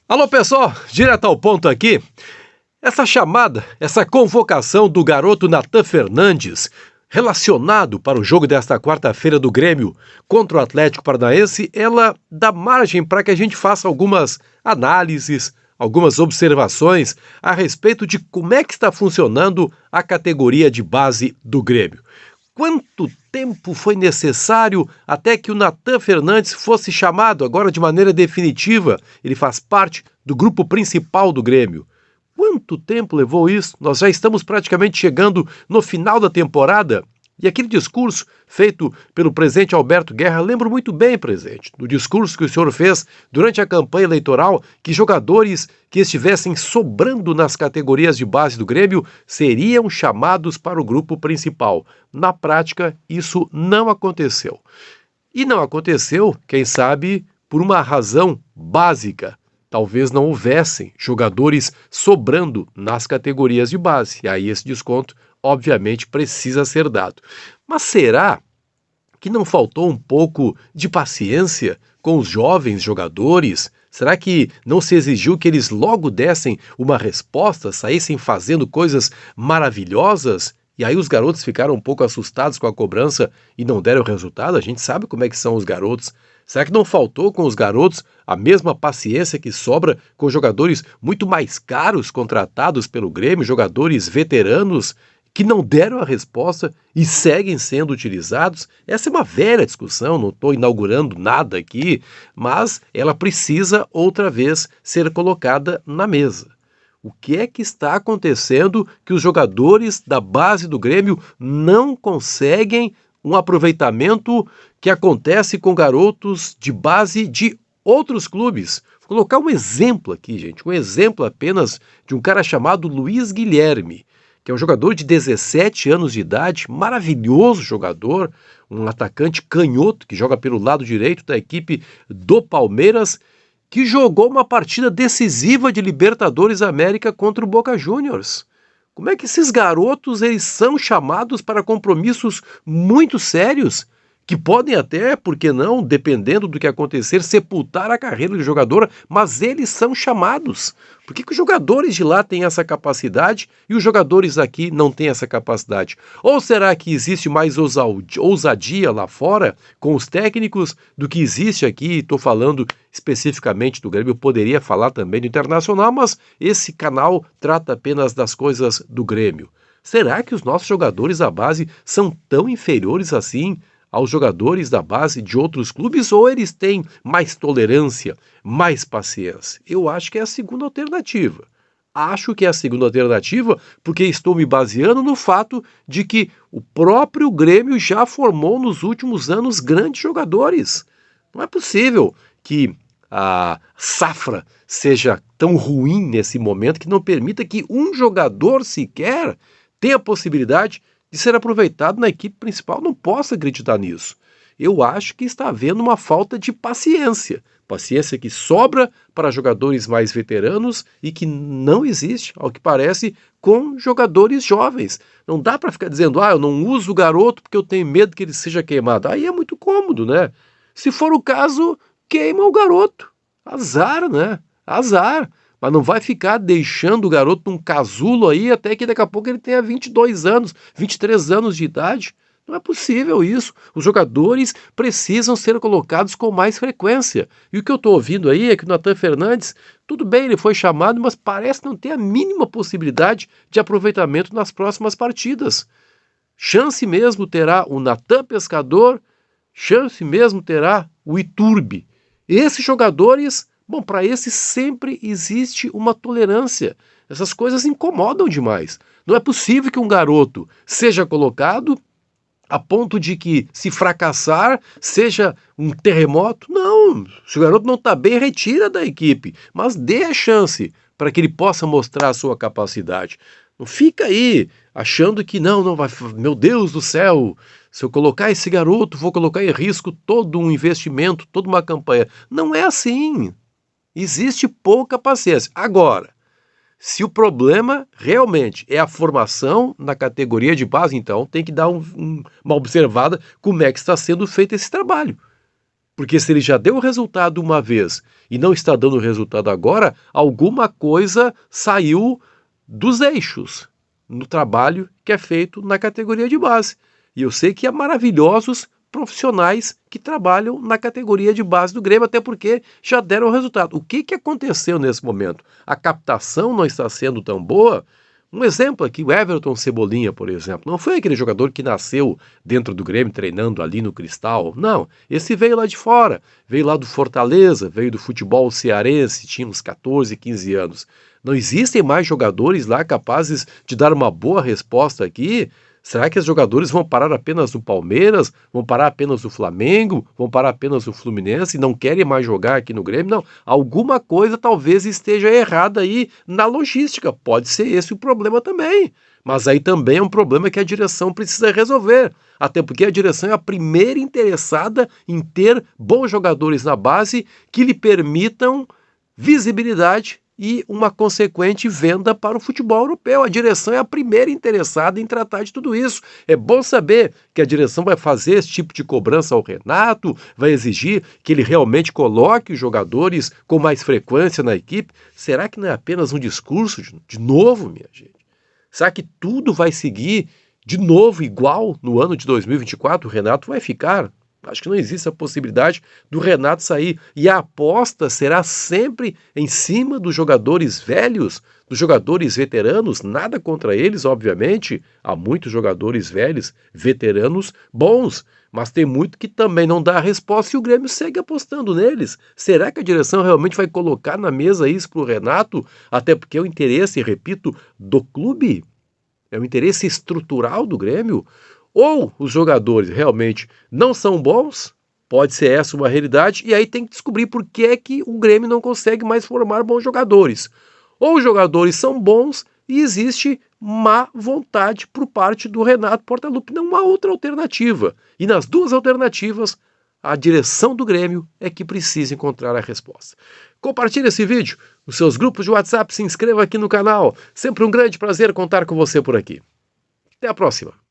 Alô pessoal, direto ao ponto aqui. Essa chamada, essa convocação do garoto Natan Fernandes, relacionado para o jogo desta quarta-feira do Grêmio contra o Atlético Paranaense, ela dá margem para que a gente faça algumas análises, algumas observações a respeito de como é que está funcionando a categoria de base do Grêmio. Quanto tempo foi necessário até que o Natan Fernandes fosse chamado agora de maneira definitiva? Ele faz parte do grupo principal do Grêmio. Quanto tempo levou isso? Nós já estamos praticamente chegando no final da temporada. E aquele discurso feito pelo presidente Alberto Guerra, lembro muito bem, presidente, do discurso que o senhor fez durante a campanha eleitoral, que jogadores que estivessem sobrando nas categorias de base do Grêmio seriam chamados para o grupo principal. Na prática, isso não aconteceu. E não aconteceu, quem sabe, por uma razão básica. Talvez não houvessem jogadores sobrando nas categorias de base. E aí esse desconto, obviamente, precisa ser dado. Mas será que não faltou um pouco de paciência com os jovens jogadores? Será que não se exigiu que eles logo dessem uma resposta, saíssem fazendo coisas maravilhosas? E aí os garotos ficaram um pouco assustados com a cobrança e não deram resultado? A gente sabe como é que são os garotos. Será que não faltou com os garotos a mesma paciência que sobra com jogadores muito mais caros contratados pelo Grêmio, jogadores veteranos que não deram a resposta e seguem sendo utilizados? Essa é uma velha discussão, não estou inaugurando nada aqui, mas ela precisa outra vez ser colocada na mesa. O que é que está acontecendo que os jogadores da base do Grêmio não conseguem um aproveitamento que acontece com garotos de base de outros clubes? Vou colocar um exemplo aqui, gente, um exemplo apenas de um cara chamado Luiz Guilherme, que é um jogador de 17 anos de idade, maravilhoso jogador, um atacante canhoto que joga pelo lado direito da equipe do Palmeiras, que jogou uma partida decisiva de Libertadores América contra o Boca Juniors. Como é que esses garotos eles são chamados para compromissos muito sérios, que podem até, por que não, dependendo do que acontecer, sepultar a carreira do jogador, mas eles são chamados. Por que os jogadores de lá têm essa capacidade e os jogadores aqui não têm essa capacidade? Ou será que existe mais ousadia lá fora com os técnicos do que existe aqui? Estou falando especificamente do Grêmio, eu poderia falar também do Internacional, mas esse canal trata apenas das coisas do Grêmio. Será que os nossos jogadores da base são tão inferiores assim aos jogadores da base de outros clubes, ou eles têm mais tolerância, mais paciência? Eu acho que é a segunda alternativa. Acho que é a segunda alternativa porque estou me baseando no fato de que o próprio Grêmio já formou nos últimos anos grandes jogadores. Não é possível que a safra seja tão ruim nesse momento que não permita que um jogador sequer tenha a possibilidade de ser aproveitado na equipe principal. Não posso acreditar nisso. Eu acho que está havendo uma falta de paciência. Paciência que sobra para jogadores mais veteranos e que não existe, ao que parece, com jogadores jovens. Não dá para ficar dizendo, eu não uso o garoto porque eu tenho medo que ele seja queimado. Aí é muito cômodo, né? Se for o caso, queima o garoto. Azar, né? Azar. Mas não vai ficar deixando o garoto num casulo aí até que daqui a pouco ele tenha 22 anos, 23 anos de idade. Não é possível isso. Os jogadores precisam ser colocados com mais frequência. E o que eu estou ouvindo aí é que o Natan Fernandes, tudo bem, ele foi chamado, mas parece não ter a mínima possibilidade de aproveitamento nas próximas partidas. Chance mesmo terá o Natan Pescador, chance mesmo terá o Iturbe. Esses jogadores, bom, para esses sempre existe uma tolerância. Essas coisas incomodam demais. Não é possível que um garoto seja colocado a ponto de que, se fracassar, seja um terremoto. Não, se o garoto não está bem, retira da equipe, mas dê a chance para que ele possa mostrar a sua capacidade. Não fica aí achando que não vai, meu Deus do céu, se eu colocar esse garoto, vou colocar em risco todo um investimento, toda uma campanha. Não é assim. Existe pouca paciência. Agora, se o problema realmente é a formação na categoria de base, então tem que dar uma observada como é que está sendo feito esse trabalho. Porque se ele já deu o resultado uma vez e não está dando o resultado agora, alguma coisa saiu dos eixos no trabalho que é feito na categoria de base. E eu sei que há maravilhosos profissionais que trabalham na categoria de base do Grêmio, até porque já deram o resultado. O que aconteceu nesse momento? A captação não está sendo tão boa? Um exemplo aqui, o Everton Cebolinha, por exemplo, não foi aquele jogador que nasceu dentro do Grêmio treinando ali no Cristal, não, esse veio lá de fora, veio lá do Fortaleza, veio do futebol cearense, tinha uns 14, 15 anos. Não existem mais jogadores lá capazes de dar uma boa resposta aqui? Será que os jogadores vão parar apenas no Palmeiras? Vão parar apenas no Flamengo? Vão parar apenas no Fluminense e não querem mais jogar aqui no Grêmio? Não, alguma coisa talvez esteja errada aí na logística. Pode ser esse o problema também. Mas aí também é um problema que a direção precisa resolver. Até porque a direção é a primeira interessada em ter bons jogadores na base que lhe permitam visibilidade e uma consequente venda para o futebol europeu. A direção é a primeira interessada em tratar de tudo isso. É bom saber que a direção vai fazer esse tipo de cobrança ao Renato, vai exigir que ele realmente coloque os jogadores com mais frequência na equipe. Será que não é apenas um discurso de novo, minha gente? Será que tudo vai seguir de novo igual no ano de 2024? O Renato vai ficar? Acho que não existe a possibilidade do Renato sair. E a aposta será sempre em cima dos jogadores velhos, dos jogadores veteranos. Nada contra eles, obviamente. Há muitos jogadores velhos, veteranos bons. Mas tem muito que também não dá a resposta e o Grêmio segue apostando neles. Será que a direção realmente vai colocar na mesa isso para o Renato? Até porque é o interesse, repito, do clube. É o interesse estrutural do Grêmio. Ou os jogadores realmente não são bons, pode ser essa uma realidade, e aí tem que descobrir por que é que o Grêmio não consegue mais formar bons jogadores. Ou os jogadores são bons e existe má vontade por parte do Renato Portaluppi. Não há outra alternativa. E nas duas alternativas, a direção do Grêmio é que precisa encontrar a resposta. Compartilhe esse vídeo nos seus grupos de WhatsApp, se inscreva aqui no canal. Sempre um grande prazer contar com você por aqui. Até a próxima.